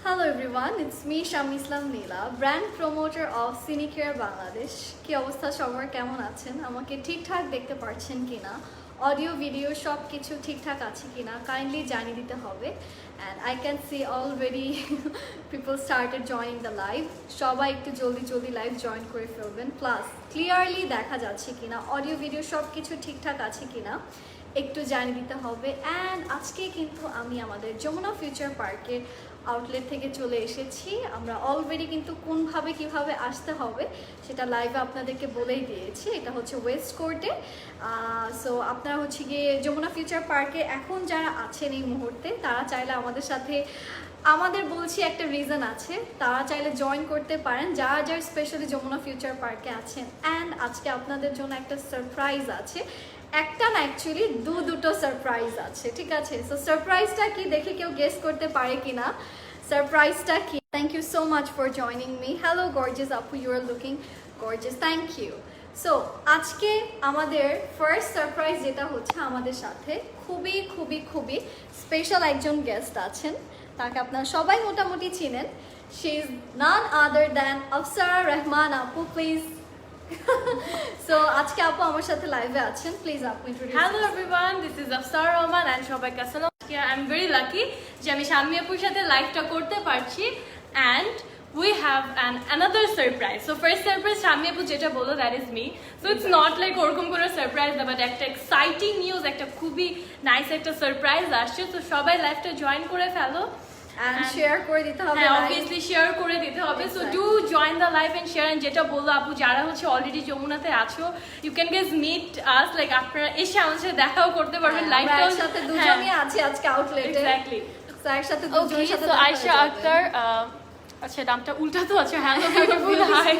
Hello everyone, it's me Shami Islam Nila, brand promoter of Cinecare Bangladesh. কি অবস্থা সবার কেমন আছেন? আমাকে ঠিকঠাক দেখতে পাচ্ছেন কিনা? অডিও ভিডিও সব কিছু ঠিকঠাক আছে কিনা? কাইন্ডলি জানিয়ে দিতে হবে। And I can see already people started joining the live. সবাই একটু জলদি লাইভ জয়েন করে ফেলবেন। প্লাস ক্লিয়ারলি দেখা যাচ্ছে কিনা? অডিও ভিডিও সব কিছু ঠিকঠাক আছে কিনা? একটু জানিয়ে দিতে হবে। অ্যান্ড আজকে কিন্তু আমি আমাদের যমুনা ফিউচার পার্কের আউটলেট থেকে চলে এসেছি। আমরা অলরেডি কিন্তু কোনভাবে কিভাবে আসতে হবে সেটা লাইভে আপনাদেরকে বলেই দিয়েছি। এটা হচ্ছে ওয়েস্ট কোর্টে। সো আপনারা হচ্ছে গিয়ে যমুনা ফিউচার পার্কে এখন যারা আছেন এই মুহূর্তে তারা চাইলে আমাদের সাথে আমাদের বলছি একটা রিজন আছে, তারা চাইলে জয়েন করতে পারেন যারা যারা স্পেশালি যমুনা ফিউচার পার্কে আছেন। অ্যান্ড আজকে আপনাদের জন্য একটা সারপ্রাইজ আছে, একটা না অ্যাকচুয়ালি দুটো সারপ্রাইজ আছে, ঠিক আছে? সো সারপ্রাইজটা কি দেখে কেউ গেস করতে পারে কিনা সারপ্রাইজটা কি? Thank you so much for joining me. Hello gorgeous আপু, you are looking gorgeous, thank you. So আজকে আমাদের ফার্স্ট সারপ্রাইজ যেটা হচ্ছে, আমাদের সাথে খুবই খুবই খুবই স্পেশাল একজন গেস্ট আছেন, তাকে আপনারা সবাই মোটামুটি চিনেন। She is none other than Afsara Rahman আপু, প্লিজ। সো আজকে আপু আমার সাথে লাইভে আছেন, প্লিজ আপু introduce. Hello everyone, this is Afsara Rahman and সবাইকে আসসালাম। আই এম ভেরি লাকি যে আমি শাম্মী আপুর সাথে লাইভটা করতে পারছি। And we have another surprise. So first surprise Shammi আপু যেটা বললো, that is me. So it's not like ওরকম কোনো সারপ্রাইজ না, বাট একটা এক্সাইটিং নিউজ, একটা খুবই নাইস একটা সারপ্রাইজ আসছে। তো সবাই লাইভটা জয়েন করে ফেলো and share করে দিতে হবে, obviously share করে দিতে হবে। So do join the live and share. and যেটা বললো আপু, যারা হচ্ছে অলরেডি যমুনাতে আছো, you can guys meet us, like আপনারা এসে আমাদের সাথে দেখাও করতে পারবেন। লাইভটাও সাথে দুজনই আছি আজকে আউটলেটে, এক্স্যাক্টলি। সো একসাথে দুজনের সাথে তো আয়েশা আক্তার, আচ্ছা নামটা উল্টা তো আছে, হ্যালো বিউটিফুল হাই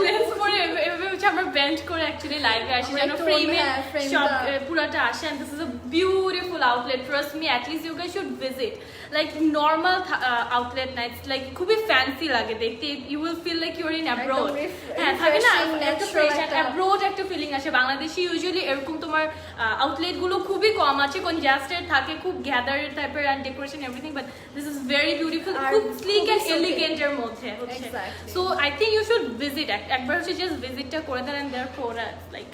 লেন্স পরে এভাবে হচ্ছে আমরা বেন্ড করে অ্যাকচুয়ালি লাইভে আসি যেন ফ্রেমে সব পুরাটা আসে। And this is a beautiful outlet, trust me, at least you guys should visit. Like normal outlet না, ইটস লাইক খুবই ফ্যান্সি লাগে দেখতে। You will feel like you are in abroad. হ্যাঁ থাকে না একটা ফ্রেশ অ্যাব্রোড একটা ফিলিং আসে। বাংলাদেশে ইউজুয়ালি এরকম তোমার আউটলেট গুলো খুবই কম আছে, কনজাস্টেড থাকে, খুব গ্যাদার টাইপের and decoration everything, but this is very beautiful, খুব স্লিক and elegant এর মধ্যে হচ্ছে। So I think you should visit, একবার হচ্ছে জাস্ট ভিজিটটা করে দেন। and their products like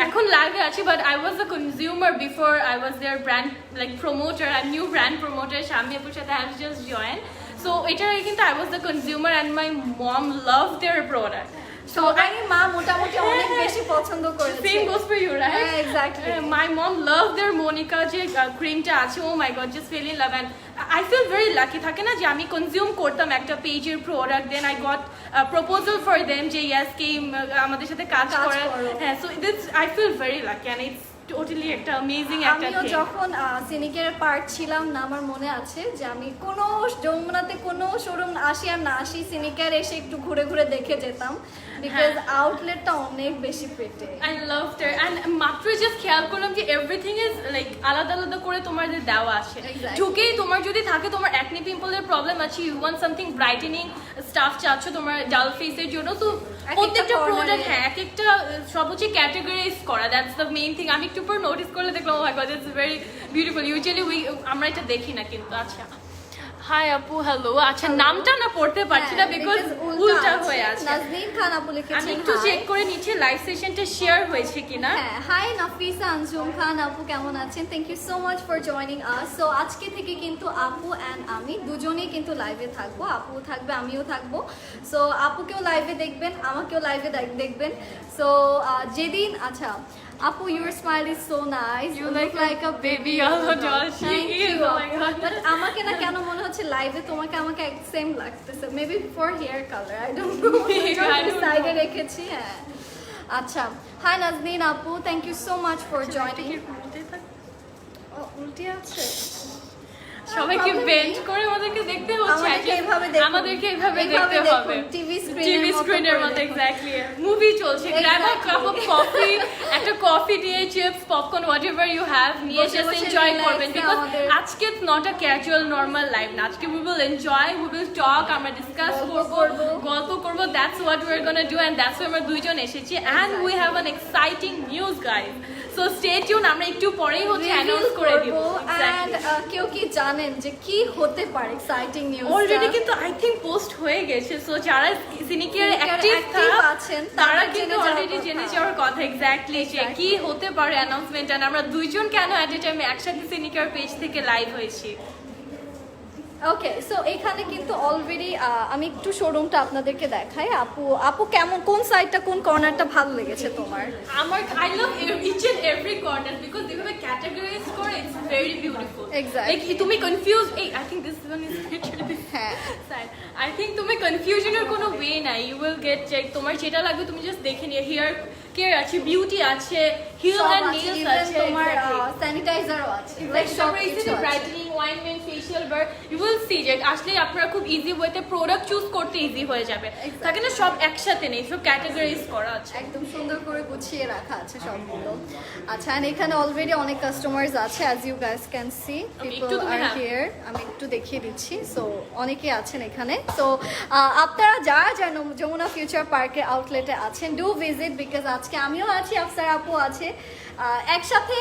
এখন লাইভে আছি, but I was a consumer before I was their brand like promoter, a new brand promoter Shammi আপুর সাথে I just joined. So এটার কিন্তু I was the consumer and my mom loved their product. So মা মোটামুটি অনেক বেশি পছন্দ করেছে। Same goes for you, right? Yeah, exactly. My mom loved their Monica যে ক্রিমটা আছে, oh my god, just fell in love. And I feel very lucky থাকে না যে আমি কনজিউম করতাম একটা পেজের product, then I got a proposal for them যে yes কেম আমাদের সাথে কাজ করার। হ্যাঁ, so this I feel very lucky and it's totally একটা অ্যামেজিং একটা থিং। আমিও যখন সিনিকের পার্ট ছিলাম না, আমার মনে আছে যে আমি কোনো যমুনাতে কোনো শোরুম আসি আর না আসি, সিনিকের এসে একটু ঘুরে ঘুরে দেখে যেতাম, বিকজ আউটলেটটা অনেক বেশি pretty. I loved her and মাত্র জাস্ট খেয়াল করলাম যে এভরিথিং ইজ লাইক আলাদা আলাদা করে তোমার যে দেওয়া আছে। ঢুকেই তোমার যদি থাকে তোমার অ্যাকনি পিম্পলের প্রবলেম আছে, you want something brightening stuff চাচ্ছ তোমার ডাল ফেসের জন্য, তো প্রত্যেকটা প্রোডাক্ট হ্যাঁ এক একটা সব হচ্ছে ক্যাটাগরাইজ করা, দ্যাটস দ্য মেইন থিং। আমি একটু পর নোটিস করে দেখলাম, oh my god it's very beautiful. Usually আমরা এটা দেখি না কিন্তু। আচ্ছা হাই আপু, হ্যালো। আচ্ছা নামটা না পড়তে পারছি না বিকজ উল্টা হয়ে আছে। নাজনীন খান আপু লিখেছেন। আমি একটু চেক করে নিচ্ছি লাইভ সেশনটা শেয়ার হয়েছে কিনা। হ্যাঁ, হাই নাফিসা আনজুম খান আপু, কেমন আছেন? Thank you so much for joining us. So আজকে থেকে কিন্তু আপু অ্যান্ড আমি দুজনেই কিন্তু লাইভে থাকবো, আপুও থাকবে আমিও থাকবো। সো আপুকেও লাইভে দেখবেন, আমাকেও লাইভে দেখবেন। সো যেদিন আচ্ছা আপু, your smile is so nice. You look like a baby doll. She is. Oh my god. But আমাকে না কেন মনে হচ্ছে লাইভে তোমাকে আমাকে সেম লাগতেছে, maybe for hair colour, I don't know, সাইডে রেখেছি। হ্যাঁ আচ্ছা, হাই নাজনীন আপু, thank you so much for joining. উল্টে আছে, সবাইকে বেন্ড করে আমাদেরকে দেখতে হচ্ছে, আমাদেরকে এইভাবে দেখতে হবে টিভি স্ক্রিনের মতো। এক্স্যাক্টলি, মুভি চলছে, grab a cup of coffee, একটা কফি দিয়ে chips popcorn whatever you have নিয়ে জাস্ট এনজয় করবেন। বিকজ আজকে it's not a casual normal life না, আজকে we will enjoy, we will talk, আমরা ডিসকাস করব, গল্প করব। That's what we are gonna do, and that's why আমরা দুইজন এসেছি। And we have an exciting news guys. So so stay tune, আমরা একটু পরেই হচ্ছে অ্যানাউন্স করে দিব। এন্ড কেউ কি জানেন যে কি হতে পারে এক্সাইটিং নিউজ? অলরেডি কিন্তু আই থিংক পোস্ট হয়ে গেছে, সো যারা সিনিকেয়ার অ্যাক্টিভ আছেন তারা কিন্তু অলরেডি জেনে যাওয়ার কথা এক্স্যাক্টলি যে কি হতে পারে অ্যানাউন্সমেন্ট। এন্ড আমরা দুইজন কেন অ্যাট এ টাইমে একসাথে সিনিকেয়ার পেজ থেকে লাইভ হয়েছি। ওকে, সো এখানে কিন্তু অলরেডি আমি একটু শোরুমটা আপনাদেরকে দেখাই। আপু কেমন, কোন সাইডটা, কোন কর্নারটা ভালো লেগেছে তোমার? আমার I love each and every corner because যেভাবে ক্যাটাগরাইজ করে it's very beautiful. Exactly. Like তুমি confuse, I think this one is হ্যাঁ, আই থিংক তুমি কনফিউশনের কোনো ওয়ে নাই, ইউ উইল গেট চেক। তোমার যেটা লাগবে তুমি জাস্ট দেখে নিও। হেয়ার কেয়ার আছে, বিউটি আছে, হিল এন্ড নেলস আছে, তোমার স্যানিটাইজারও আছে, লাইক সব কিছু আছে। Brightening, ointment, facial bar, you will see যে আসলে আপনারা খুব ইজি ওয়েতে প্রোডাক্ট চুজ করতে ইজি হয়ে যাবে। থাকে না সব একসাথে নেই, সব ক্যাটাগরাইজ করা আছে, একদম সুন্দর করে গুছিয়ে রাখা আছে সবগুলো। আচ্ছা, and এখানে অলরেডি অনেক কাস্টমার্স আছে, as you guys can see একটু people তুমি are হ্যাঁ। here। আমি একটু দেখিয়ে দিচ্ছি। সো অনেকে আছেন এখানে। সো আপনারা যারা যমুনা ফিউচার পার্কের আউটলেটে আছেন, ডু ভিজিট, বিকজ আজকে আমিও আছি, আফসার আপু আছে, একসাথে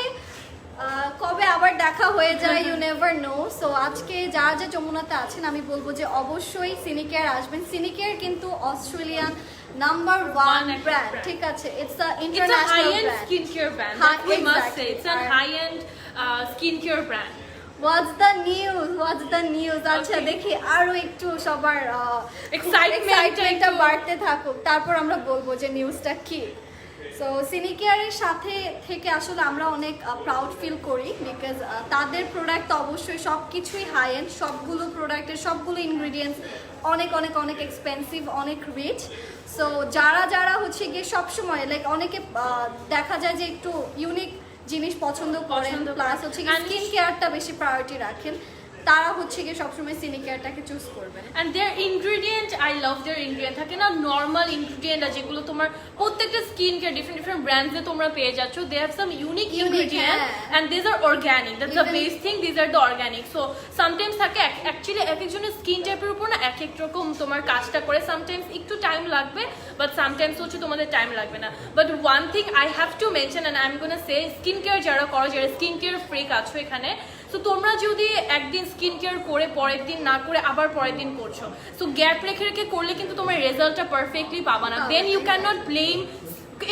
কবে আবার দেখা হয়ে যায় ইউ নেভার নো। সো আজকে যারা যা যমুনাতে আছেন আমি বলবো যে অবশ্যই সিনিকেয়ার আসবেন। সিনিকেয়ার কিন্তু অস্ট্রেলিয়ান নাম্বার 1 ব্র্যান্ড, ঠিক আছে? It's a It's a international high-end brand. skincare brand. That we must say. Exactly. It's a high-end skincare brand. What's the news? আচ্ছা, Okay. দেখি আরো একটু সবার Excitement-টা বাড়তে থাকুক, তারপর আমরা বলবো যে নিউজটা কি। সো সিনিকেয়ারের সাথে থেকে আসলে আমরা অনেক প্রাউড ফিল করি, বিকজ তাদের প্রোডাক্ট অবশ্যই সব কিছুই হাই এন্ড, সবগুলো প্রোডাক্টের সবগুলো ইনগ্রিডিয়েন্টস অনেক অনেক অনেক এক্সপেন্সিভ, অনেক রিচ। সো যারা হচ্ছে গিয়ে সবসময় লাইক অনেকে দেখা যায় যে একটু ইউনিক জিনিস পছন্দ করেন, প্লাস হচ্ছে গিয়ে স্কিন কেয়ারটা বেশি প্রায়োরিটি রাখেন, তারা হচ্ছে গিয়ে সবসময় সিনিকেয়ারটাকে চুজ করবেন। And their ingredient, I love their ingredient. থাকে না নর্মাল ইনগ্রিডিয়েন্ট যেগুলো তোমার প্রত্যেকটা স্কিন কেয়ার ডিফারেন্ট ব্র্যান্ডসে তোমরা পেয়ে যাচ্ছ, they have some unique ingredient and this are organic. That's the best thing, this are the organic. So sometimes থাকে actually এক একজনের স্কিন টাইপের উপর না এক এক রকম তোমার কাজটা করে। সামটাইমস একটু টাইম লাগবে, বাট সামটাইমস হচ্ছে তোমাদের টাইম লাগবে না। But one thing I have to mention and I am gonna say, skin care যারা করো, যারা স্কিন কেয়ার ফ্রিক আছো এখানে, সো তোমরা যদি একদিন স্কিন কেয়ার করে পরের দিন না করে আবার পরের দিন করছো, সো গ্যাপ রেখে রেখে করলে কিন্তু তোমার রেজাল্টটা পারফেক্টলি পাবা না। Then you can not blame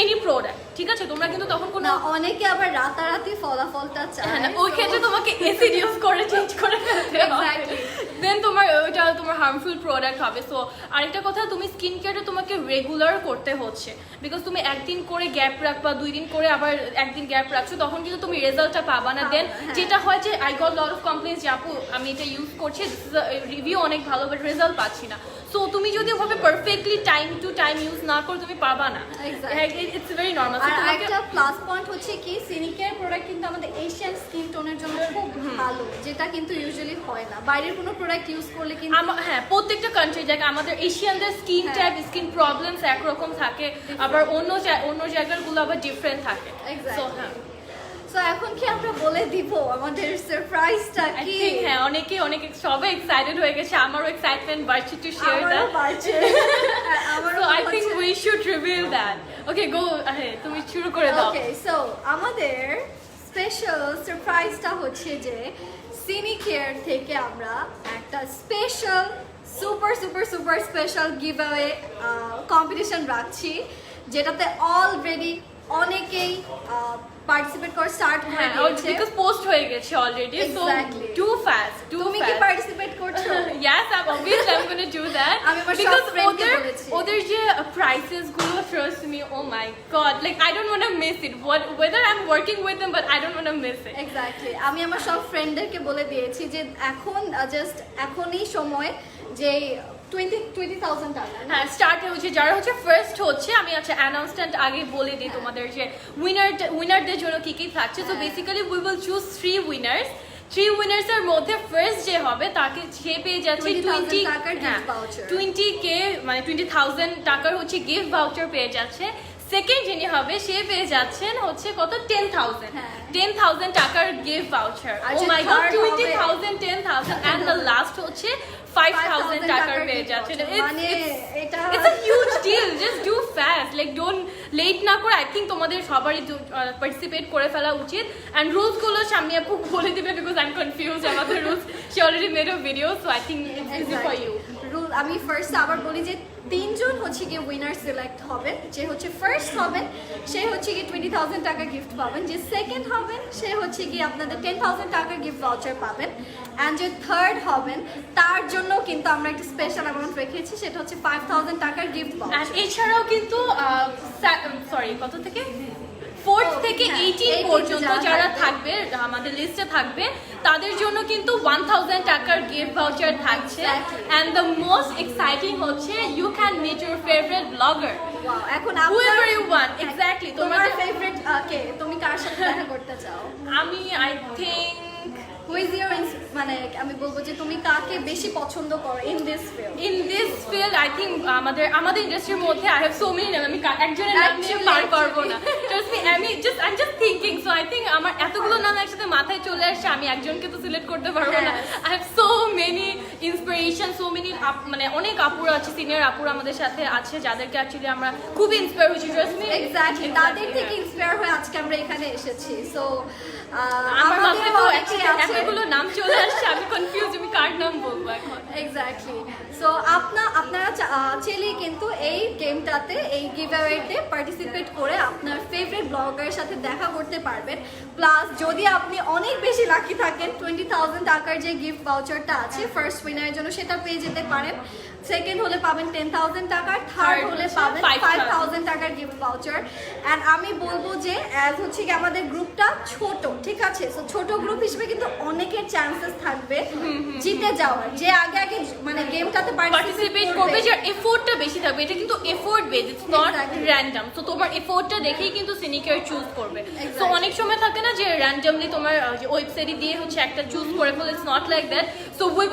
any product, ঠিক আছে? তোমরা কিন্তু তখন কোনো অনেকে আবার রাতারাতি ফলাফলটা চায়, হ্যাঁ, ওই ক্ষেত্রে তোমাকে এসিড ইউজ করে চেঞ্জ করে ফেলতে হবে, দেন তোমার ওইটা তোমার হার্মফুল প্রোডাক্ট হবে। সো আরেকটা কথা, তুমি স্কিন কেয়ারটা তোমাকে রেগুলার করতে হচ্ছে, বিকজ তুমি একদিন করে গ্যাপ রাখবা, 2 দিন করে আবার একদিন গ্যাপ রাখছো, তখন কিন্তু তুমি রেজাল্টটা পাবা না। দেন যেটা হয় যে I got lot of complaints যে আপু আমি এটা ইউজ করছি, রিভিউ অনেক ভালো, বাট রেজাল্ট পাচ্ছি না। সো তুমি যদি ওভাবে perfectly time to time use না করো, তুমি পাবা না। It's very normal. আর একটা প্লাস পয়েন্ট হচ্ছে কি, সিনিকেয়ার প্রোডাক্ট কিন্তু আমাদের এশিয়ান স্কিন টোনের জন্য খুব ভালো, যেটা কিন্তু ইউজুয়ালি হয় না। বাইরের কোনো প্রোডাক্ট ইউজ করলে কিন্তু হ্যাঁ, প্রত্যেকটা কান্ট্রি দেখ, আমাদের এশিয়ানদের স্কিন টাইপ, স্কিন প্রবলেমস একরকম থাকে, আবার অন্য জায়গাগুলো আবার ডিফারেন্ট থাকে। সো হ্যাঁ, সো এখন কি আমরা বলে দিব আমাদের সারপ্রাইজটা কি? হ্যাঁ, অনেক সবাই এক্সাইটেড হয়ে গেছে, আমারও এক্সাইটমেন্ট বাড়ছে to share that. So I think we should reveal that. Okay, go, তুমি শুরু করে দাও। ওকে, সো আমাদের স্পেশাল সারপ্রাইজটা হচ্ছে যে সিনিকেয়ার থেকে আমরা একটা special super special giveaway competition রাখছি, যেটাতে অলরেডি অনেকেই পার্টিসিপেট করে স্টার্ট করে দিয়েছে, বিকজ পোস্ট হয়ে গেছে অলরেডি। সো টু ফাস্ট, তুমি কি পার্টিসিপেট করছো? Yes, obviously I'm going to do that. আমি আমার সব Because ফ্রেন্ডকে বলেছি। ওদের যে prices গুলো, trust me, oh my god, like I don't want to miss it. Whether I'm working with them, but I don't want to miss it. Exactly, আমি আমার সব ফ্রেন্ডদেরকে বলে দিয়েছি যে এখন জাস্ট এখনই সময় যে 20,000 টাকা। হ্যাঁ, স্টার্ট হচ্ছে, যারা হচ্ছে ফার্স্ট হচ্ছে, আমি আচ্ছা অ্যানাউন্সমেন্ট আগে বলে দিই তোমাদের যে উইনারদের জন্য কি কি থাকছে। So basically we will choose 3 winners. 3 winners এর মধ্যে ফার্স্ট যে হবে তাকে সে পেয়ে যাচ্ছে 20K, মানে 20,000 টাকার হচ্ছে গিফট ভাউচার পেয়ে যাচ্ছে। সেকেন্ড যিনি হবে সে পেয়ে যাচ্ছেন হচ্ছে কত, 10,000 টাকার gift voucher. Oh my god, 20,000, 10,000, and the last হচ্ছে 5,000 টাকার পেয়ে যাচ্ছে। মানে It's a huge deal. Just do fast. Fast, like don't let না করে আই থিঙ্ক তোমাদের সবারই পার্টিসিপেট করে ফেলা উচিত। অ্যান্ড রুলসগুলো শাম্মী আপু বলে দিবে because I am confuse about the rules, she already made a video, so I think it's easy for you. Rule আমি ফার্স্ট আবার বলি যে 3 জন হচ্ছে গিয়ে উইনার সিলেক্ট হবেন। যে হচ্ছে ফার্স্ট হবেন সে হচ্ছে গিয়ে 20,000 টাকা গিফট পাবেন, যে সেকেন্ড হবেন সে হচ্ছে গিয়ে আপনাদের 10,000 টাকা গিফট ভাউচার পাবেন, অ্যান্ড যে থার্ড হবেন তার জন্য কিন্তু আমরা একটা স্পেশাল অ্যামাউন্ট রেখেছি, সেটা হচ্ছে 5,000 টাকার গিফট ভাউচার। আর এছাড়াও কিন্তু সরি কত থেকে 4 থেকে 18 পর্যন্ত যারা থাকবে আমাদের লিস্টে থাকবে তাদের জন্য কিন্তু 1,000 টাকার গিফট ভাউচার থাকছে। এন্ড দ্য মোস্ট এক্সাইটিং হচ্ছে you can meet your favourite blogger, এখন whoever you want, exactly তোমার ফেভারিট কে, তুমি কার সাথে দেখা করতে চাও? আমি I think who is your মানে আমি বলবো যে তুমি কাকে বেশি পছন্দ করো in this field? I think আমাদের ইন্ডাস্ট্রির মধ্যে I have so many name, আমি একজনের নাম নিয়ে পার করবো না। Trust me, I am just thinking, so I think আমার এতগুলো নাম একসাথে মাথায় চলে আসছে, আমি একজনকে তো সিলেক্ট করতে পারবো না। I have so many inspiration, so many মানে অনেক আপুরা আছে, সিনিয়র আপুরা আমাদের সাথে আছে যাদেরকে অ্যাকচুয়ালি আমরা খুবই ইন্সপায়ার হচ্ছি। ট্রাস্ট মি, এক্স্যাক্টলি তাদের থেকে ইন্সপায়ার হয়ে আজকে আমরা এখানে এসেছি। সো আমার মাথায় তো এতগুলো নাম চলে আসছে, আমি কনফিউজ, আমি কার নাম বলবো এখন। এক্স্যাক্টলি। সো আপনারা চাইলে কিন্তু এই গেমটাতে, এই গিভঅ্যাওয়েতে পার্টিসিপেট করে আপনার ফেভারিট ব্লগারের সাথে দেখা করতে পারবেন। প্লাস যদি আপনি অনেক বেশি লাকি থাকেন 20,000 টাকার যে গিফট ভাউচারটা আছে ফার্স্ট উইনারের জন্য সেটা পেয়ে যেতে পারেন। সেকেন্ড হলে পাবেন 10,000 টাকার, থার্ড হলে পাবেন 5,000 টাকার গিফট ভাউচার। অ্যান্ড আমি বলবো যে অ্যাজ হচ্ছে কি আমাদের গ্রুপটা ছোট, ঠিক আছে? সো ছোট গ্রুপ হিসেবে কিন্তু অনেকের চান্সেস থাকবে জিতে যাওয়ার, যে আগে আগে মানে গেমটাতে পার্টিসিপেট করবে, যে এফোর্টটা বেশি থাকবে। এটা কিন্তু effort base, it's not random. তো তোমার এফোর্টটা দেখেই কিন্তু সিনিকেয়ার চুজ করবে। সো অনেক সময় থাকে না যে র্যান্ডমলি তোমার ওয়েবসাইটে দিয়ে হচ্ছে একটা চুজ করে ফেলে, it's not like that. So we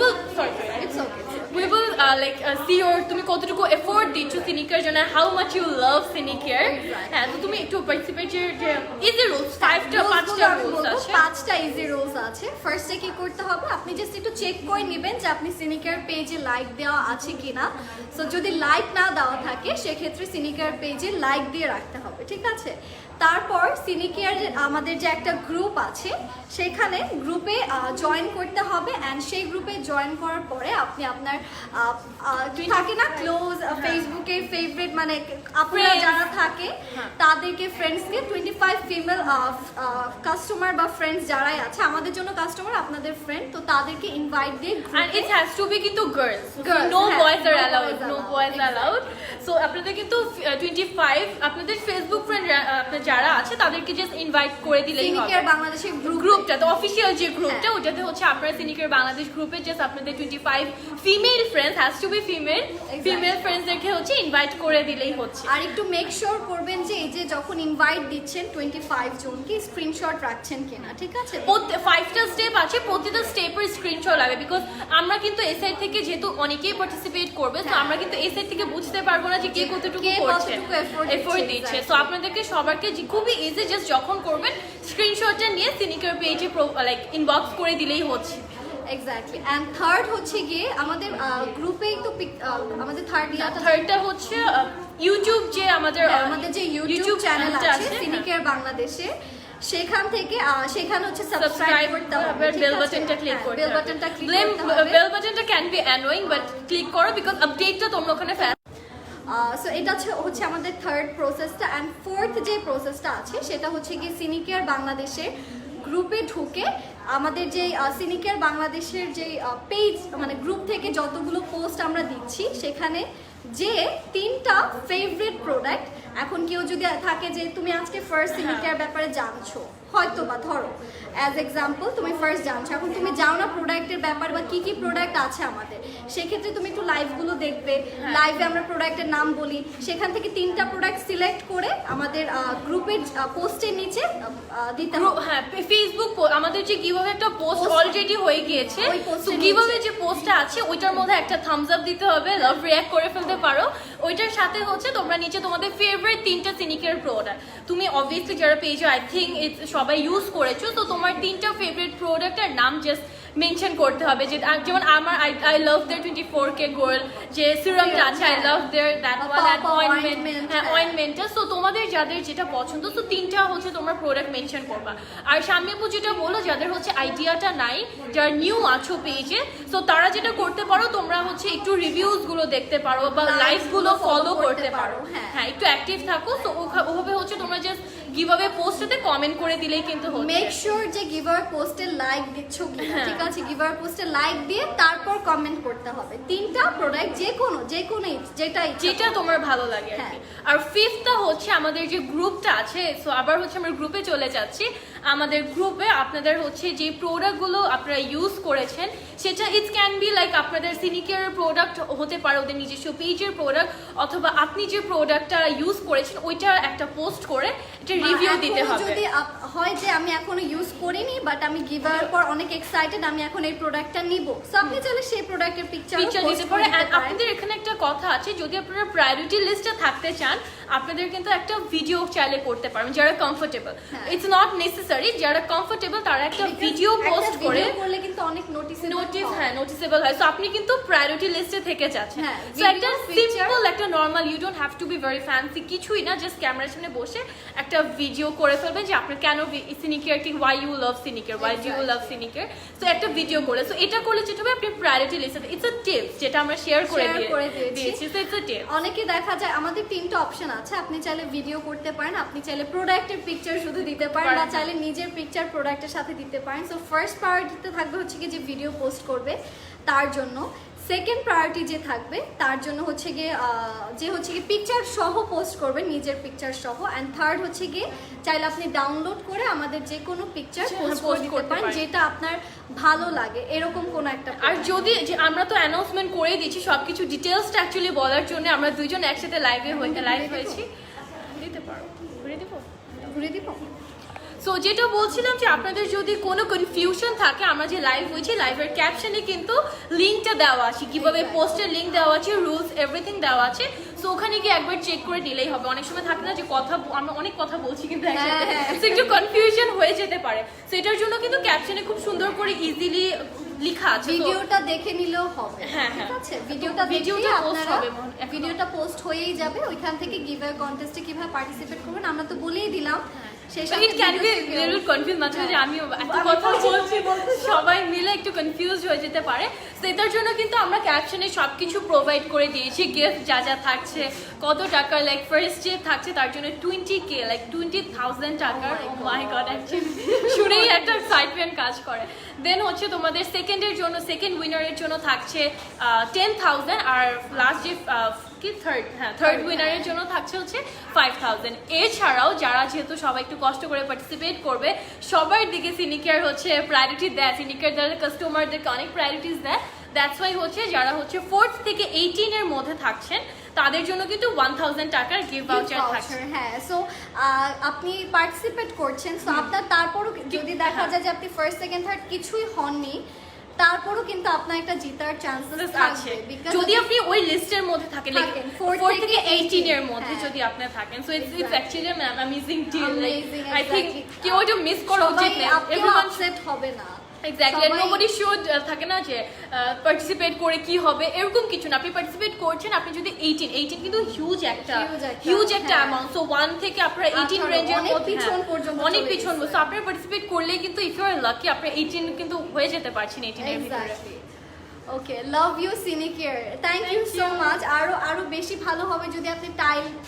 will like see your তুমি কতটুকু এফোর্ট দিচ্ছ সিনিকেয়ার জন্য, হাউ মাচ ইউ লাভ সিনিকেয়ার। হ্যাঁ, তো তুমি একটু পার্টিসিপেটের যে ইজি রুলস, 5টা রুলস আছে, 5টা ইজি রুলস আছে। ফার্স্টে কি করতে হবে, আপনি জাস্ট একটু চেক করে নেবেন যে আপনি সিনিকেয়ার পেজে লাইক দেওয়া আছে কিনা। সো যদি লাইক না দেওয়া থাকে সেক্ষেত্রে সিনিকেয়ার পেজে লাইক দিয়ে রাখতে হবে, ঠিক আছে? তারপর সিনিকেয়ার আমাদের যে একটা গ্রুপ আছে সেখানে গ্রুপে জয়েন করতে হবে, অ্যান্ড সেই গ্রুপে জয়েন করার পরে আপনি আপনার থাকে না ক্লোজ ফেসবুকে ফেভারিট মানে আপনারা যারা থাকে তাদেরকে ফ্রেন্ডসকে 25 ফিমেল কাস্টমার বা ফ্রেন্ডস যারাই আছে, আমাদের জন্য কাস্টমার আপনাদের ফ্রেন্ড, তো তাদেরকে ইনভাইট দিয়ে, and it has to be কিন্তু girls, no boys are allowed. So আপনাদের কিন্তু 25 আপনাদের ফেসবুক ফ্রেন্ড যারা আছে তাদেরকে জাস্ট ইনভাইট করে দিলেই হবে। সিনিকেয়ার বাংলাদেশের গ্রুপটা তো অফিশিয়াল যে গ্রুপটা ওটাতে হচ্ছে আপনারা সিনিকেয়ার বাংলাদেশ গ্রুপে জাস্ট আপনাদের 25 female friends, has to be female ফ্রেন্ডসদেরকে হচ্ছে ইনভাইট করে দিলেই হচ্ছে। আর একটু মেক শিওর করবেন যে এই যে যখন ইনভাইট দিচ্ছেন 25 জনকে স্ক্রিনশট রাখছেন কিনা, ঠিক আছে? 5টা স্টেপ আছে, প্রতিটা স্টেপের স্ক্রিনশট লাগবে, বিকজ আমরা কিন্তু এই সাইড থেকে যেহেতু অনেকেই পার্টিসিপেট করবে, তো আমরা কিন্তু এই সাইড থেকে বুঝতে পারবো না যে কে কতটুকু করছে, এফোর্ট দিচ্ছে। সো আপনাদেরকে সবাইকে খুবই ইজি, জাস্ট যখন করবেন স্ক্রিনশটটা নিয়ে সিনিকেয়ার পেজে লাইক ইনবক্স করে দিলেই হচ্ছে। এক্স্যাক্টলি। অ্যান্ড থার্ড হচ্ছে গিয়ে আমাদের গ্রুপে তো আমাদের থার্ডটা হচ্ছে ইউটিউব, যে আমাদের যে ইউটিউব চ্যানেল আছে সিনিকেয়ার বাংলাদেশে, সেখান থেকে সেখানে হচ্ছে সাবস্ক্রাইব করতে হবে, বেল বাটনটা ক্লিক করতে হবে। বেল বাটনটা ক্লিক করতে হবে। বেল বাটনটা can be annoying but click করো বিকজ আপডেটটা তোমরা ওখানে সো এটা হচ্ছে আমাদের থার্ড প্রসেসটা। অ্যান্ড ফোর্থ যে প্রসেসটা আছে সেটা হচ্ছে কি সিনিকেয়ার বাংলাদেশের গ্রুপে ঢুকে আমাদের যে সিনিকেয়ার বাংলাদেশের যে পেজ মানে গ্রুপ থেকে যতগুলো পোস্ট আমরা দিচ্ছি সেখানে যে 3টা ফেভারিট প্রোডাক্ট, এখন কেউ যদি থাকে যে তুমি আজকে ফার্স্ট সিনিকেয়ার ব্যাপারে জানছো, হয়তো বা ধরো অ্যাজ এক্সাম্পল তুমি ফার্স্ট জানছো, এখন তুমি জানো না প্রোডাক্টের ব্যাপার বা কি কি প্রোডাক্ট আছে আমাদের, সেক্ষেত্রে তুমি একটু লাইভগুলো দেখবে, লাইভে আমরা প্রোডাক্টের নাম বলি, সেখান থেকে 3টা প্রোডাক্ট সিলেক্ট করে আমাদের গ্রুপের পোস্টের নিচে দিতে হবে। হ্যাঁ, ফেসবুক আমাদের যে গিভঅ্যাওয়ে একটা পোস্ট অলরেডি হয়ে গিয়েছে, তো গিভঅ্যাওয়ে যে পোস্টটা আছে ওইটার মধ্যে একটা থামস আপ দিতে হবে, লাভ রিঅ্যাক্ট করে ফেলতে পারো। ওইটার সাথে হচ্ছে তোমরা নিচে তোমাদের ফেভারিট 3টা সিনিকেয়ার প্রোডাক্ট, তুমি অবভিয়াসলি যারা পেজে আই থিঙ্ক সবাই ইউজ করেছো, তো তোমার 3টা ফেভারিট প্রোডাক্টের নাম জাস্ট মেনশন করতে হবে যে যেমন আমার I love there 24K gold যে সিরামটা আছে I love their that one and ointment হ্যাঁ অয়েন্টমেন্টটা সো তোমাদের যাদের যেটা পছন্দ সো তিনটা হচ্ছে তোমরা প্রোডাক্ট মেনশন করবা আর শাম্মী আপু যেটা বলো যাদের হচ্ছে আইডিয়াটা নাই যারা নিউ আছো পেজে সো তারা যেটা করতে পারো তোমরা হচ্ছে একটু রিভিউজ গুলো দেখতে পারো বা লাইভ গুলো ফলো করতে পারো হ্যাঁ একটু অ্যাক্টিভ থাকো তো ওভাবে হচ্ছে তোমরা জাস্ট গিভঅ্যাওয়ে পোস্টে কমেন্ট করে দিলেই কিন্তু হচ্ছে মেক শিওর যে গিভআওয়ে পোস্টে লাইক দিচ্ছ কিনা ঠিক আছে গিভআওয়ে পোস্টে লাইক দিয়ে তারপর কমেন্ট করতে হবে তিনটা প্রোডাক্ট যে কোনো যেটা তোমার ভালো লাগে আর কি আর ফিফথটা হচ্ছে আমাদের যে গ্রুপটা আছে সো আবার হচ্ছে আমরা গ্রুপে চলে যাচ্ছি আমাদের গ্রুপে আপনাদের হচ্ছে যে প্রোডাক্টগুলো আপনারা ইউজ করেছেন সেটা ইট ক্যান বি লাইক আপনাদের সিনিকেয়ারের প্রোডাক্ট হতে পারে ওদের নিজস্ব পেজের প্রোডাক্ট অথবা আপনি যে প্রোডাক্টটা ইউজ করেছেন ওইটা একটা পোস্ট করে এটা রিভিউ দিতে হবে যদি হয় যে আমি এখনো ইউজ করিনি বাট আমি গিভআওয়ের পর অনেক এক্সাইটেড আমি এখন এই প্রোডাক্টটা নিব সো আপনি চাইলে সেই প্রোডাক্টের পিকচার দিতে পারেন এন্ড আপনাদের এখানে একটা কথা আছে যদি আপনারা প্রায়োরিটি লিস্টে থাকতে চান আপনাদের কিন্তু একটা ভিডিও চাইলে করতে পারবেন যারা কমফোর্টেবল ইটস নট নেসেসারি যারা কমফোর্টেবল তারা একটা ভিডিও পোস্ট করলে কিন্তু অনেক নোটিসেবল হয় সো আপনি কিন্তু প্রায়োরিটি লিস্টে থেকে যাচ্ছেন সো একটা সিম্পল একটা normal you don't have to be very fancy কিছুই না জাস্ট ক্যামেরার সামনে বসে একটা ভিডিও করে ফেলবেন যে আপনি কেন সিনিকেয়ার কি why you love Sinicare why do you love Sinicare so একটা ভিডিও করে সো এটা করলে যেটা হবে আপনি প্রায়োরিটি লিস্টে ইটস আ টিপস যেটা আমরা শেয়ার করে দিয়েছি সো ইটস আ টিপস অনেকে দেখা যায় আমাদের তিনটা অপশন আছে আপনি চাইলে ভিডিও করতে পারেন আপনি চাইলে প্রোডাক্টের পিকচার শুধু দিতে পারেন বা চাইলে নিজের পিকচার প্রোডাক্টের সাথে দিতে পারেন সো ফার্স্ট প্রায়োরিটিতে থাকবে হচ্ছে কি যে ভিডিও পোস্ট করবে তার জন্য সেকেন্ড প্রায়োরিটি যে থাকবে তার জন্য হচ্ছে গিয়ে পিকচার সহ পোস্ট করবে নিজের পিকচার সহ এন্ড থার্ড হচ্ছে গিয়ে চাইলে আপনি ডাউনলোড করে আমাদের যে কোনো পিকচার পোস্ট করতে পারেন যেটা আপনার ভালো লাগে এরকম কোন একটা আর যদি আমরা তো অ্যানাউন্সমেন্ট করে দিয়েছি সবকিছু ডিটেইলসটা অ্যাকচুয়ালি বলার জন্য আমরা দুইজন একসাথে লাইভ হয়েছি দিতে পারো ঘুরে দিব সো যেটা বলছিলাম যে আপনাদের যদি কোনো কনফিউশন থাকে আমরা যে লাইভ হয়েছি লাইভের ক্যাপশনে কিন্তু লিঙ্কটা দেওয়া আছে কিভাবে পোস্টের লিঙ্ক দেওয়া আছে রুলস এভরিথিং দেওয়া আছে সো ওখানে গিয়ে একবার চেক করে দিলেই হবে অনেক সময় থাকে না যে আমরা অনেক কথা বলছি কিন্তু একসাথে একটু কনফিউশন হয়ে যেতে পারে সো এটার জন্য কিন্তু ক্যাপশনে খুব সুন্দর করে ইজিলি লেখা আছে ভিডিওটা দেখে নিলেও হবে ঠিক আছে ভিডিওটা পোস্ট হয়েই যাবে ওইখান থেকে গিভঅ্যাওয়ে কন্টেস্টে কিভাবে পার্টিসিপেট করবেন আমরা তো বলেই দিলাম সবাই মিলে একটু কনফিউজ হয়ে যেতে পারে তো এটার জন্য কিন্তু আমরা ক্যাপশনে সবকিছু প্রোভাইড করে দিয়েছি গিফট যা যা থাকছে কত টাকা লাইক ফার্স্ট যে থাকছে তার জন্য 20K লাইক 20,000 টাকার ও মাই গড অ্যাকচুয়ালি শুনেই একটা এক্সাইটমেন্ট কাজ করে দেন হচ্ছে তোমাদের সেকেন্ডের জন্য সেকেন্ড উইনারের জন্য থাকছে 10,000 আর লাস্ট যে থার্ড উইনারের জন্য থাকছে হচ্ছে 5,000 এছাড়াও যারা যেহেতু সবাই একটু কষ্ট করে পার্টিসিপেট করবে সবার দিকে সিনিকেয়ার হচ্ছে প্রায়োরিটি দেয় সিনিকেয়ার যারা কাস্টমারদেরকে অনেক প্রায়োরিটিস দেয় দ্যাটস ওয়াই হচ্ছে যারা হচ্ছে 4th থেকে 18 এর মধ্যে থাকছেন তাদের জন্য কিন্তু 1,000 টাকার গিফট ভাউচার থাকছে হ্যাঁ সো আপনি পার্টিসিপেট করছেন সো আপনার তারপরও যদি দেখা যায় যে আপনি ফার্স্ট সেকেন্ড থার্ড কিছুই হননি তারপরও কিন্তু আপনার একটা জেতার চান্সেস আছে যদি আপনি ওই লিস্টের মধ্যে থাকেন লাইক 4 থেকে 18 এর মধ্যে যদি আপনি থাকেন so it's actually an amazing deal like I think কেউ এটা মিস করা উচিত না এভরিওয়ান সেট হবে না এক্স্যাক্টলি নোবডি শুড থাকে না যে পার্টিসিপেট করে কি হবে এরকম কিছু না আপনি পার্টিসিপেট করছেন আপনি যদি 18 কিন্তু হিউজ একটা অ্যামাউন্ট সো 1 থেকে আপনারা 18 রেঞ্জের মধ্যে অনেক পিছন সো আপনারা পার্টিসিপেট করলে কিন্তু ইফ ইউ আর লাকি আপনি 18 কিন্তু হয়ে যেতে পারছেন 18 এর ভিতরে okay love you Sinicare thank you so much আরো বেশি ভালো হবে যদি আপনি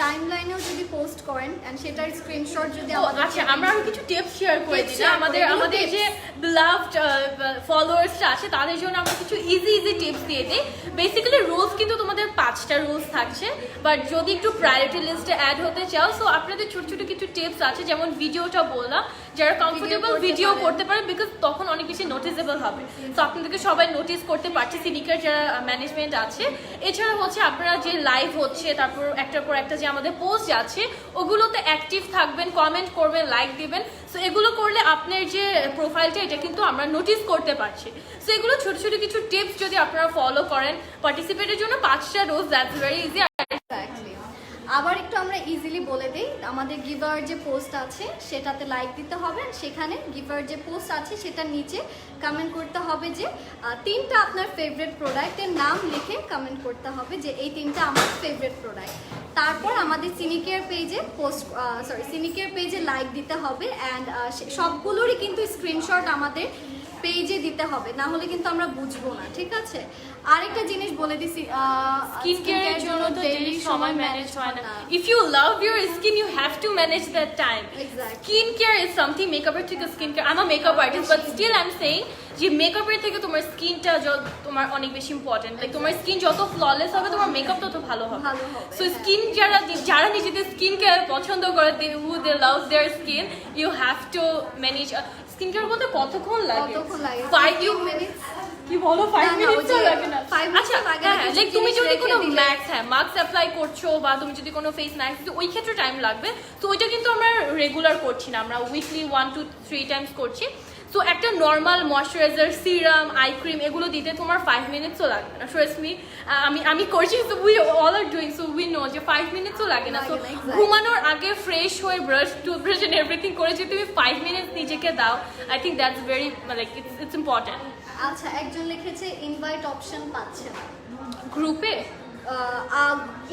টাইমলাইনেও যদি পোস্ট করেন এন্ড সেটার স্ক্রিনশট যদি আমাদের আচ্ছা আমরা আরো কিছু টিপস শেয়ার করে দিই আমাদের যে বিলাভড ফলোয়ার্সরা আছে তাদের জন্য আমরা কিছু ইজি টিপস দিয়ে দিই বেসিক্যালি রুলস কিন্তু তোমাদের 5টা রুলস থাকছে বাট যদি একটু প্রায়োরিটি লিস্টে অ্যাড হতে চাও সো আপনাদের ছোট ছোট কিছু টিপস আছে যেমন ভিডিওটা বললাম যারা কমফোর্টেবল ভিডিও করতে পারে বিকজ তখন অনেক বেশি নোটিসেবল হবে সো আপনাদেরকে সবাই নোটিস করতে পারছে সিনিকেয়ার যারা ম্যানেজমেন্ট আছে এছাড়া হচ্ছে আপনারা যে লাইভ হচ্ছে তারপর একটার পর একটা যে আমাদের পোস্ট আছে ওগুলোতে অ্যাক্টিভ থাকবেন কমেন্ট করবেন লাইক দিবেন সো এগুলো করলে আপনার যে প্রোফাইলটা এটা কিন্তু আমরা নোটিস করতে পারছি সো এগুলো ছোট ছোট কিছু টিপস যদি আপনারা ফলো করেন পার্টিসিপেটের জন্য 5টা রুলস দ্যাটস ভেরি ইজি আবার একটু আমরা ইজিলি বলে দিই, আমাদের গিভার যে পোস্ট আছে সেটাতে লাইক দিতে হবে, সেখানে গিভার যে পোস্ট আছে সেটার নিচে কমেন্ট করতে হবে যে তিনটা আপনার ফেভারিট প্রোডাক্টের নাম লিখে কমেন্ট করতে হবে যে এই তিনটা আমার ফেভারিট প্রোডাক্ট। তারপর আমাদের সিনিকেয়ার পেজে সিনিকেয়ার পেজে লাইক দিতে হবে অ্যান্ড সবগুলোরই কিন্তু স্ক্রিনশট আমাদের পেজে দিতে হবে, না হলে কিন্তু আমরা বুঝবো না, ঠিক আছে? আরেকটা জিনিস বলে দিছি, স্কিন কেয়ারের জন্য তো ডেইলি সময় ম্যানেজ হয় না। If you love your skin you have to manage that time. Skin care is something, মেকআপের থেকে skin care, I am a makeup artist but still I am saying যে মেকআপের থেকে তোমার স্কিনটা তোমার অনেক বেশি ইম্পর্টেন্ট। লাইক তোমার স্কিন যত ফ্ললেস হবে তোমার মেকআপ তত ভালো হবে। সো স্কিন যারা নিজেদের স্কিন কেয়ার পছন্দ করে, they love their skin, you have to manage. Skin care করতে কতক্ষণ লাগে? 5 মিনিটস। কি বলো 5 মিনিটসও লাগে না? আচ্ছা লাইক তুমি যদি কোনো মাস্ক অ্যাপ্লাই করছো বা তুমি যদি কোনো ফেস ম্যাস্ক, ওই ক্ষেত্রে টাইম লাগবে। তো ওইটা কিন্তু আমরা রেগুলার করছি না, আমরা উইকলি 1 to 3 টাইমস করছি। সো একটা normal moisturiser, serum, eye cream এগুলো দিতে তোমার 5 মিনিটসও লাগবে না। ট্রাস্ট মি, আমি করছি, so we all are doing, so we know যে 5 মিনিটসও লাগে না। সো ঘুমানোর আগে ফ্রেশ হয়ে ব্রাশ, টুথব্রাশ এন্ড এভরিথিং করে যদি তুমি 5 মিনিটস নিজেকে দাও, I think that's very like it's important. আচ্ছা, একজন লিখেছে ইনভাইট অপশন পাচ্ছে না গ্রুপে।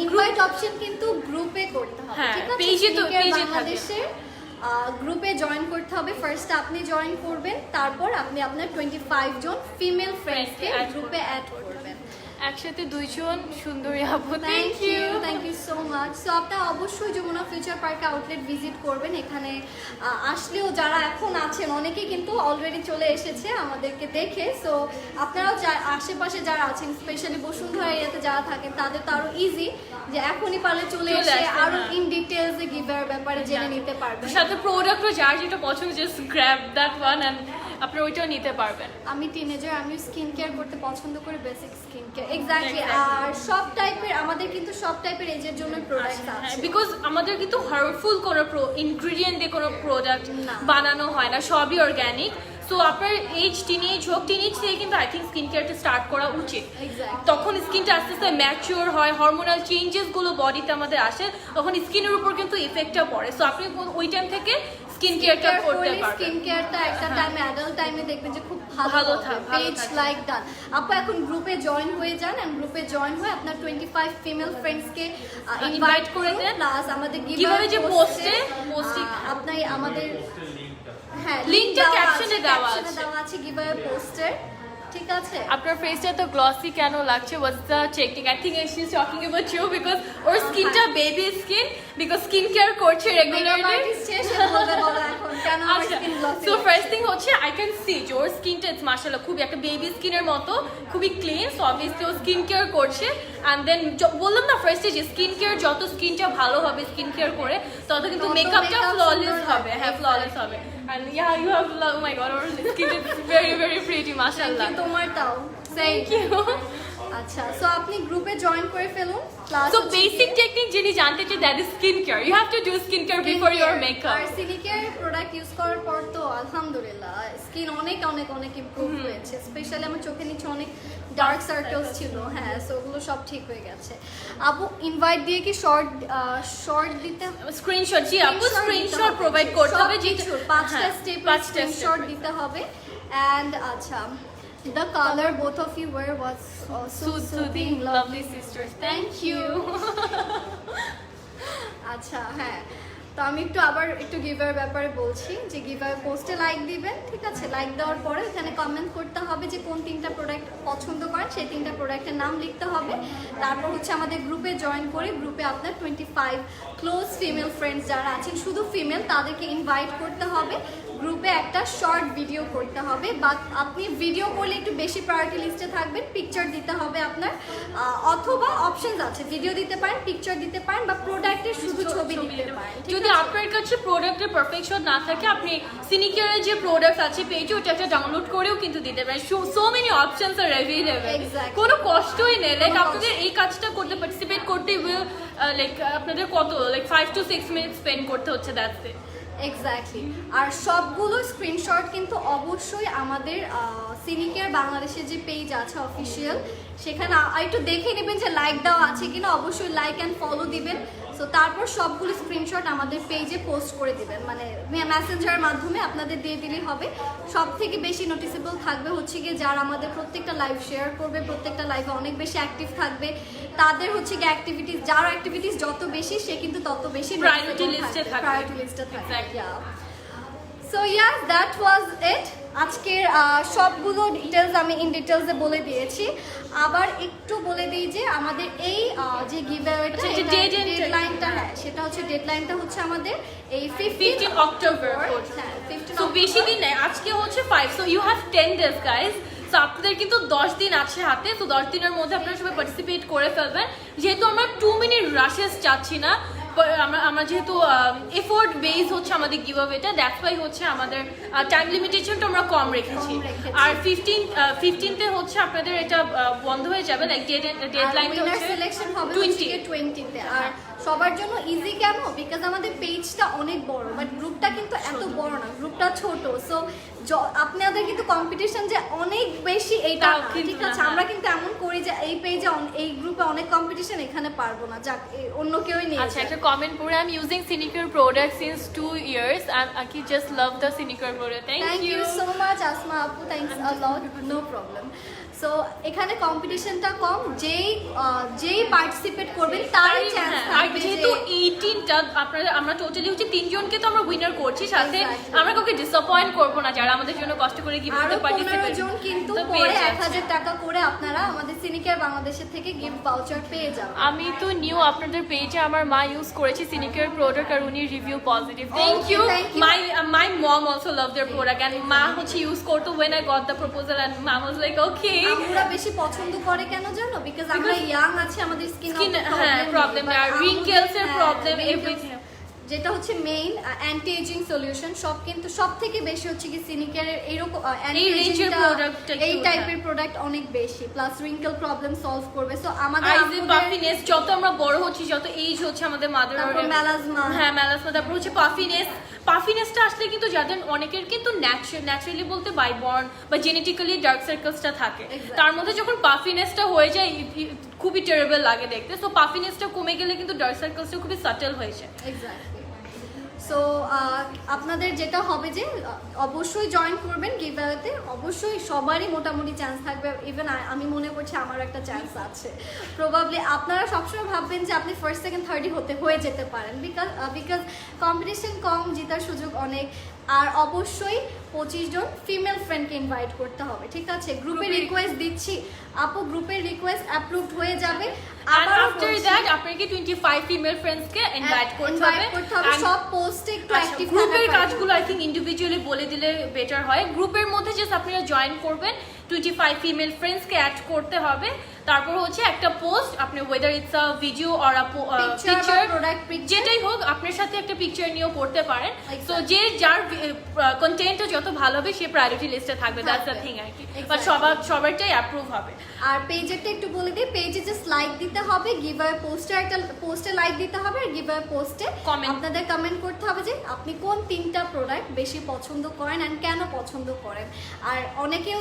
ইনভাইট অপশন কিন্তু গ্রুপে করতে হবে, ঠিক আছে? পেজে তো বাংলাদেশের গ্রুপে জয়েন করতে হবে। ফার্স্ট আপনি জয়েন করবেন, তারপর আপনি আপনার 25 জন ফিমেল ফ্রেন্ডসকে গ্রুপে অ্যাড করবেন। একসাথে 2 জন সুন্দরী আপু। Thank you so much. So আপনারা অবশ্যই যমুনা ফিউচার পার্কে আউটলেট ভিজিট করবেন। এখানে আসলেও যারা এখন আছেন অনেকেই কিন্তু অলরেডি চলে এসেছে আমাদেরকে দেখে। সো আপনারাও আশেপাশে যারা আছেন, স্পেশালি বসুন্ধরা এরিয়াতে যারা থাকেন, তাদের তো আরো ইজি যে এখনই পারলে চলে এসে আরো ইন ডিটেইলস গিভার ব্যাপারে জেনে নিতে পারবেন। সাথে প্রোডাক্টও যার যেটা পছন্দ, just grab that one and আপনি ওইটাও নিতে পারবেন। আমি টিনেজার, আমি স্কিন কেয়ার করতে পছন্দ করি, বেসিক স্কিন কেয়ার। এক্স্যাক্টলি। আর সব টাইপের, আমাদের কিন্তু সব টাইপের এজের জন্য প্রোডাক্ট আছে, বিকজ আমাদের কিন্তু হার্মফুল কোনো ইনগ্রেডিয়েন্ট দিয়ে কোনো প্রোডাক্ট বানানো হয় না, সবই অর্গ্যানিক। সো আপনার এজ টিনেজ হোক, টিনেজ থেকে কিন্তু আই থিঙ্ক স্কিন কেয়ারটা স্টার্ট করা উচিত। তখন স্কিনটা আস্তে আস্তে ম্যাচিওর হয়, হরমোনাল চেঞ্জেসগুলো বডিতে আমাদের আসে, তখন স্কিনের উপর কিন্তু ইফেক্টটা পড়ে। সো আপনি ওই টাইম থেকে স্কিন কেয়ারটা করতে পারবেন। স্কিন কেয়ারটা একটা টাইমে, অ্যাডাল্ট টাইমে দেখবেন যে খুব ভালো থাকে। Page like done. আপু এখন গ্রুপে জয়েন হয়ে যান, এন্ড গ্রুপে জয়েন হয়ে আপনার 25 ফিমেল ফ্রেন্ডসকে ইনভাইট করে দেন। প্লাস আমাদের গিভঅ্যাওয়ে যে পোস্টে আপনি আমাদের লিংকটা ক্যাপশনে দেওয়া আছে গিভঅ্যাওয়ে পোস্টের, ঠিক আছে? আপনার ফেসটা তো গ্লসি কেন লাগছে? What's the technique? I think she is talking about you, because ওর স্কিনটা baby skin, because skin care করছে রেগুলারলি। সো ফার্স্ট থিং হচ্ছে আই ক্যান সি যে ওর স্কিনটা মাশাআল্লাহ খুবই একটা বেবি স্কিনের মতো, খুবই ক্লিন। সো অবভিয়াসলি ও স্কিন কেয়ার করছে। অ্যান্ড দেন বললাম না ফার্স্টে যে স্কিন কেয়ার, যত স্কিনটা ভালো হবে স্কিন কেয়ার করে, তত কিন্তু মেকআপটা ফ্ললেস হবে। হ্যাঁ, ফ্ললেস হবে। And yeah, you have oh my god, our skin is very very pretty, mashallah. তোমারটাও thank you. আচ্ছা, সো আপনি গ্রুপে জয়েন করে ফেলুন। So basic technique যিনি জানতে চাই, that is skin care. You have to do skin care before your makeup. আর Sinicare product use করার পর তো আলহামদুলিল্লাহ স্কিন অনেক অনেক অনেক ইমপ্রুভ হয়েছে। স্পেশালি আমার চোখের নিচে অনেক ডার্ক সার্কেলস ছিল, হ্যাঁ, সো ওগুলো সব ঠিক হয়ে গেছে। আপু ইনভাইট দিয়ে কি শর্ট দিতে, স্ক্রিনশট? জি আপু, স্ক্রিনশট প্রোভাইড করতে হবে, যে 5টা স্টেপের স্ক্রিনশট দিতে হবে। এন্ড আচ্ছা, the color both of you wear was so soothing, lovely sisters. Thank you. আচ্ছা, হ্যাঁ, তো আমি আবার একটু গিভার ব্যাপারে বলছি যে গিভার পোস্টে লাইক দিবেন, ঠিক আছে? লাইক দেওয়ার পরে এখানে কমেন্ট করতে হবে যে কোন 3টা প্রোডাক্ট পছন্দ করেন, সেই 3টা প্রোডাক্টের নাম লিখতে হবে। তারপর হচ্ছে আমাদের গ্রুপে জয়েন করে গ্রুপে আপনার 25 ক্লোজ ফিমেল ফ্রেন্ডস যারা আছেন, শুধু ফিমেল, তাদেরকে ইনভাইট করতে হবে। গ্রুপে একটা শর্ট ভিডিও করতে হবে, বা আপনি ভিডিও করলে একটু বেশি প্রায়োরিটি লিস্টে থাকবেন। পিকচার দিতে হবে আপনার, অথবা অপশনস আছে, ভিডিও দিতে পারেন, পিকচার দিতে পারেন, বা প্রোডাক্টের শুধু ছবি দিতে পারেন। যদি আপনার কাছে প্রোডাক্টের পারফেকশন না থাকে, আপনি সিনিকেয়ারের যে প্রোডাক্ট আছে পেজে, ওটা একটা ডাউনলোড করেও কিন্তু দিতে পারেন। সো মেনি অপশনস আর অ্যাভেলেবল, কোনো কষ্টই নেই। লাইক আপনাদের এই কাজটা করতে, পার্টিসিপেট করতে উইল লাইক আপনাদের কত, লাইক 5 to 6 মিনিট স্পেন্ড করতে হচ্ছে, দ্যাটস ইট। এক্স্যাক্টলি। আর সবগুলো স্ক্রিনশট কিন্তু অবশ্যই আমাদের সিনিকেয়ার বাংলাদেশের যে পেজ আছে অফিসিয়াল, সেখানে একটু দেখে নেবেন যে লাইক দেওয়া আছে কিনা। অবশ্যই লাইক অ্যান্ড ফলো দিবেন, সো তারপর সবগুলো স্ক্রিনশট আমাদের পেজে পোস্ট করে দিবেন, মানে মেসেঞ্জারের মাধ্যমে আপনাদের দিয়ে দিলেই হবে। সব থেকে বেশি নোটিসেবল থাকবে হচ্ছে গিয়ে যারা আমাদের প্রত্যেকটা লাইভ শেয়ার করবে, প্রত্যেকটা লাইভে অনেক বেশি অ্যাক্টিভ থাকবে, তাদের হচ্ছে গিয়ে অ্যাক্টিভিটিস, যার অ্যাক্টিভিটিস যত বেশি সে কিন্তু তত বেশি প্রায়োরিটি লিস্টে থাকবে। প্রায়োরিটি লিস্টে থাকবে। সো ইয়াস, দ্যাট ওয়াজ ইট। আজকের সবগুলো ডিটেলস আমি ইন ডিটেলসে বলে দিয়েছি। আবার একটু বলে দিই যে আমাদের এই যে গিভঅ্যাওয়েটা, ডেডলাইনটা, হ্যাঁ সেটা হচ্ছে, ডেডলাইনটা হচ্ছে আমাদের এই 15 অক্টোবর। হ্যাঁ 15 সো বেশি দিন নেই, আজকে হচ্ছে 5, so you have 10 days guys. So আপনাদের কিন্তু 10 দিন আছে হাতে, তো 10 দিনের মধ্যে আপনারা সবাই পার্টিসিপেট করে ফেলবেন। যেহেতু আমরা 2 মিনিট রাশেস চাচ্ছি না, আমরা যেহেতু এফোর্ট বেস হচ্ছে আমাদের গিভঅ্যাওয়েটা, দ্যাটস ওয়াই হচ্ছে আমাদের টাইম লিমিটেশনটা আমরা কম রেখেছি। আর 15তে হচ্ছে আপনাদের এটা বন্ধ হয়ে যাবে, লাইক ডেডলাইনটা হচ্ছে সিলেকশন হবে 20তে। আর সবার জন্য ইজি কেন, বিকজ আমাদের পেজটা অনেক বড়, বাট গ্রুপটা কিন্তু এত বড় না, গ্রুপটা ছোট। সো আপনাদের কিন্তু কম্পিটিশন যে অনেক বেশি এইটা না, ঠিক আছে? আমরা কিন্তু এমন করি যে এই পেজে এই গ্রুপে অনেক কম্পিটিশন, এখানে পারবো না, যাক অন্য কেউই নিয়ে। আচ্ছা, একটা কমেন্ট পড়ে, I am using Sinicare product since 2 years, I just love the Sinicare product. Thank you so much Asma আপু, thanks a lot, no problem. So এখানে কম্পিটিশনটা কম, যেই পার্টিসিপেট করবেন তারই চান্স থাকবে। যেহেতু 18টা আমরা টোটালি হচ্ছে 3 জনকে তো আমরা উইনার করছি, সাথে আমরা কাউকে ডিসঅ্যাপয়েন্ট করব না যারা আমাদের জন্য কষ্ট করে গিফটে পার্টিসিপেট। 15 জন কিন্তু পরে 1000 টাকা করে আপনারা আমাদের সিনিকেয়ার বাংলাদেশের থেকে গিফট ভাউচার পেয়ে যাবেন। আমি তো নিউ আপনাদের পেজে আমার মা ইউজ করেছি সিনিকেয়ার প্রোডাক্ট, আর উনি review positive. Thank you. My mom also love their product, and মা হচ্ছে ইউজ করতো when I got the proposal and mom was like okay। আমরা বেশি পছন্দ করে কেন জানো, বিকজ আমরা ইয়াং আছি, আমাদের স্কিন প্রবলেম আর রিঙ্কেলস এর প্রবলেম এভরিথিং, যেটা হচ্ছে মেইন অ্যান্টি এজিং সলিউশন। সব কিন্তু সব থেকে বেশি হচ্ছে কি সিনিকেয়ারের এইরকম এই টাইপের প্রোডাক্ট অনেক বেশি, প্লাস রিঙ্কেল প্রবলেম সলভ করবে। সো আমাদের পাফিনেস, যত আমরা বড় হচ্ছি, যত এজ হচ্ছে আমাদের মাদের, মেলাজমা, হ্যাঁ মেলাজমা, তারপর হচ্ছে পাফিনেসটা আসলে কিন্তু যাদের অনেকের কিন্তু ন্যাচারালি বলতে বাই বর্ন বা জেনেটিক্যালি ডার্ক সার্কেলসটা থাকে, তার মধ্যে যখন পাফিনেসটা হয়ে যায় খুবই টেরেবল লাগে দেখতে। সো পাফিনেসটা কমে গেলে কিন্তু ডার্ক সার্কেলসটা খুবই সাটেল হয়ে যায়। এক্স্যাক্টলি। সো আপনাদের যেটা হবে যে অবশ্যই জয়েন করবেন গিভঅ্যাওয়েতে, অবশ্যই সবারই মোটামুটি চান্স থাকবে। ইভেন আমি মনে করছি আমার একটা চান্স আছে। প্রবাবলি আপনারা সবসময় ভাববেন যে আপনি ফার্স্ট সেকেন্ড থার্ডই হয়ে যেতে পারেন, বিকজ কম্পিটিশন কম, জেতার সুযোগ অনেক। আর অবশ্যই 25 জন ফিমেল ফ্রেন্ডকে ইনভাইট করতে হবে, ঠিক আছে? গ্রুপে রিকোয়েস্ট দিচ্ছি আপু, গ্রুপের রিকোয়েস্ট অ্যাপ্রুভড হয়ে যাবে। আবার আফটার দ্যাট আপনাকে 25 ফিমেল ফ্রেন্ডসকে ইনভাইট করতে হবে। সব পোস্টে একটু অ্যাক্টিভ থাকবেন। গ্রুপের কাজগুলো আই থিংক ইন্ডিভিজুয়ালি বলে দিলে বেটার হয়। গ্রুপের মধ্যে জাস্ট আপনারা জয়েন করবেন, 25 ফিমেল ফ্রেন্ডসকে অ্যাড করতে হবে। তারপর হচ্ছে একটা পোস্ট, আপনি whether it's a video or a picture, যেটাই হোক, আপনার সাথে একটা পিকচার নিয়েও করতে পারেন। সো যে যার কন্টেন্টটা যত ভালো হবে সে প্রায়োরিটি লিস্টে থাকবে, দ্যাটস দ্য থিং আর কি। বাট সবারটাই অ্যাপ্রুভ হবে। আর পেজেরটা একটু বলে দিই, পেজে জাস্ট লাইক দিতে হবে, গিভঅ্যাওয়ে পোস্টে লাইক দিতে হবে, আর গিভঅ্যাওয়ে পোস্টে আপনাদের কমেন্ট করতে হবে যে আপনি কোন 3টা প্রোডাক্ট বেশি পছন্দ করেন এন্ড কেন পছন্দ করেন। আর অনেকেও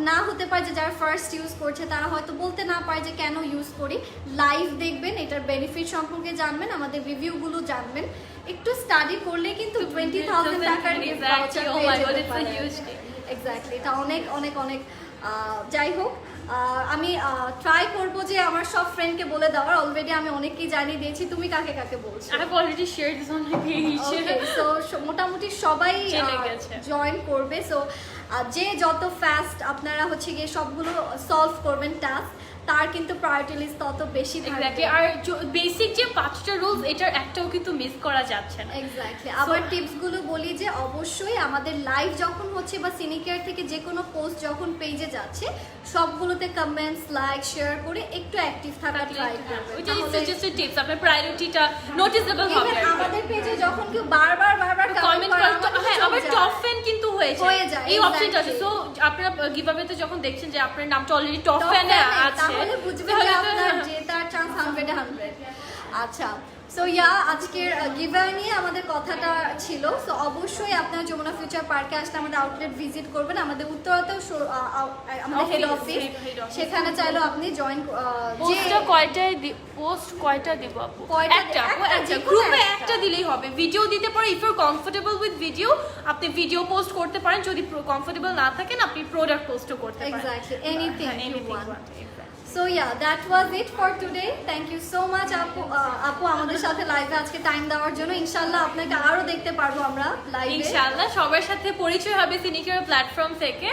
না হতে পারে যে যারা ফার্স্ট ইউজ করছে তারা হয়তো বলতে না পারে যে কেন ইউজ করি। লাইভ দেখবেন, এটার বেনিফিট সম্পর্কে জানবেন, আমাদের রিভিউগুলো জানবেন। একটু স্টাডি করলে কিন্তু 20,000 টাকার গিফট ভাউচার পেয়ে যেতে পারেন। এক্স্যাক্টলি, এটা অনেক অনেক অনেক। যাই হোক, আমি ট্রাই করব যে আমার সব ফ্রেন্ডকে বলে দেওয়ার। অলরেডি আমি অনেককেই জানিয়ে দিয়েছি, তুমি কাকে কাকে বলছো? I have already shared this on my page. Okay, so মোটামুটি সবাই জয়েন করবে। সো যে যত ফাস্ট আপনারা হচ্ছে গিয়ে সবগুলো সলভ করবেন টাস্ক, তার কিন্তু প্রায়োরিটি লিস্ট তত বেশি থাকবে। আর বেসিক যে 5টা রুলস, এটার একটাও কিন্তু মিস করা যাচ্ছে না। এক্স্যাক্টলি। আবার টিপস গুলো বলি যে অবশ্যই আমাদের লাইভ যখন হচ্ছে বা সিনিকেয়ার থেকে যে কোনো পোস্ট যখন পেজে যাচ্ছে, সবগুলোতে কমেন্টস, লাইক, শেয়ার করে একটু অ্যাক্টিভ থাকা ট্রাই করবেন। ওইটা জাস্ট এ টিপস, আপনার প্রায়োরিটিটা নোটিসেবল হবে। আমাদের পেজে যখন কেউ বারবার কমেন্ট করে, হ্যাঁ, আবার টপ ফ্যান কিন্তু হয়ে যায়, এই অপশনটা আছে। সো আপনারা গিভঅ্যাওয়েতে যখন দেখছেন যে আপনার নামটা অলরেডি টপ ফ্যানে আছে, তাহলে বুঝবেন যে আপনার জেতার চান্স 100-এ 100। আচ্ছা, সো ইয়া আজকের গিভঅ্যাওয়ে নিয়ে আমাদের কথাটা ছিল। সো অবশ্যই আপনারা যমুনা ফিউচার পার্কে আসলে আমাদের আউটলেট ভিজিট করবেন। আমাদের উত্তরাতেও আমাদের হেড অফিস, সেখানে চাইলেও আপনি জয়েন পোস্ট কয়টা দিব আপু? একটা গ্রুপে একটা দিলেই হবে। ভিডিও দিতে পারে, if you comfortable with video আপনি ভিডিও পোস্ট করতে পারেন, যদি কমফোর্টেবল না থাকেন আপনি প্রোডাক্ট পোস্টও করতে পারেন। Exactly anything you anything want. you want. So yeah that was it for today. Thank you so much আপু আমাদের সাথে লাইভে আজকে টাইম দেওয়ার জন্য। ইনশাআল্লাহ আপনাকে আরো দেখতে পারবো আমরা লাইভে ইনশাআল্লাহ সবার সাথে পরিচয় হবে সিনিকেয়ার প্ল্যাটফর্ম থেকে।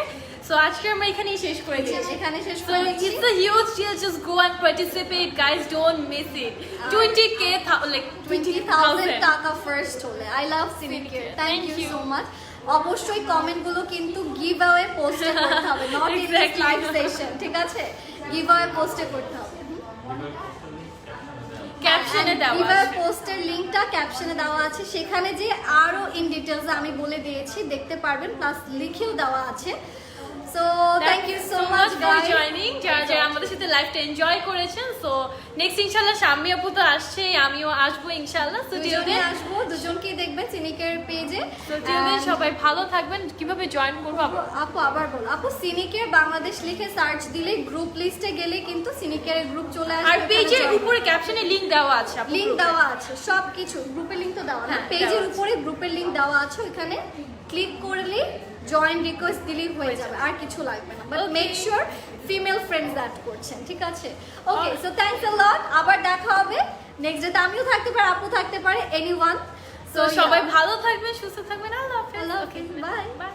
সো আজকে আমরা এখানেই শেষ করে দিচ্ছি। এখানে শেষ So করে দিচ্ছি। it's a huge deal. Just go and participate, guys. Don't miss it. 20k, like 20,000 টাকা ফার্স্ট হলে। I love Sinicare. Thank you so much. অবশ্যই কমেন্টগুলো কিন্তু গিভঅ্যাওয়ে পোস্টে করতে হবে, not in this Exactly. Live session, ঠিক আছে? গিভঅ্যাওয়ে পোস্টে করতে হবে। ক্যাপশনে দেওয়া গিভঅ্যাওয়ে আছে। পোস্টের লিংকটা ক্যাপশনে দেওয়া আছে, সেখানে যে আরো ইন ডিটেইলস আমি বলে দিয়েছি, দেখতে পারবেন, প্লাস লিখেও দেওয়া আছে। So thank you so much for guys. Joining, যারা আমাদের সাথে লাইভটা এনজয় করেছেন। সো নেক্সট ইনশাআল্লাহ শাম্মী আপু তো আসছে, আমিও আসবো ইনশাআল্লাহ। সো টিল দুজনে দেন, আসবো, দুজনকেই দেখবেন সিনিকেয়ার পেজে। সো টিল দেন সবাই ভালো থাকবেন। কিভাবে জয়েন করবো আপু? আপু আবার বল, আপু সিনিকেয়ার বাংলাদেশ লিখে সার্চ দিলে গ্রুপ লিস্টে গেলে কিন্তু সিনিকেয়ারের গ্রুপ চলে আসবে। আর পেজের উপরে ক্যাপশনে লিংক দেওয়া আছে আপু। লিংক দেওয়া আছে, সবকিছু গ্রুপের লিংক তো দেওয়া না, হ্যাঁ, পেজের দেওয়া আছে। উপরে গ্রুপের লিংক দেওয়া আছে, ওখানে ক্লিক করলে জয়েন রিকোয়েস্ট দিলেই হয়ে যাবে, আর কিছু লাগবে না। But make sure female friends add করছেন, ঠিক আছে? Okay, so thanks a lot. আবার দেখা হবে নেক্সট ডেতে, আমিও থাকতে পারি, আপু থাকতে পারে, এনিওয়ান। সো সবাই ভালো থাকবেন, সুস্থ থাকবেন। আল্লাহ হাফেজ। আল্লাহ হাফেজ, বাই। বাই।